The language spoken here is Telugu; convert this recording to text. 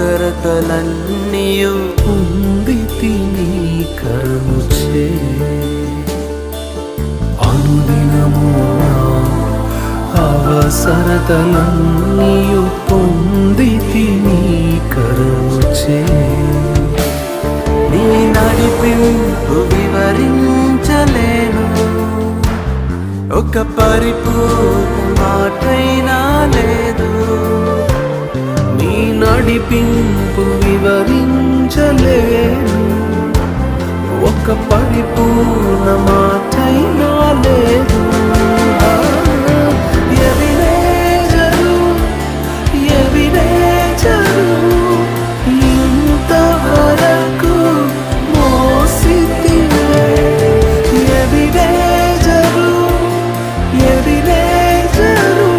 అవసరతలన్నీయు పొందితి నీ కరుణచే అనుదినము అవసరతలన్నీయు పొందితి నీ కరుణచే నీ నడిపింపు వివరించలేను ఒక పరిపూర్ణ మాటైనా లేదు నీ నడిపింపు వివరించలేను ఒక పరిపూర్ణ మాటైనా లేదు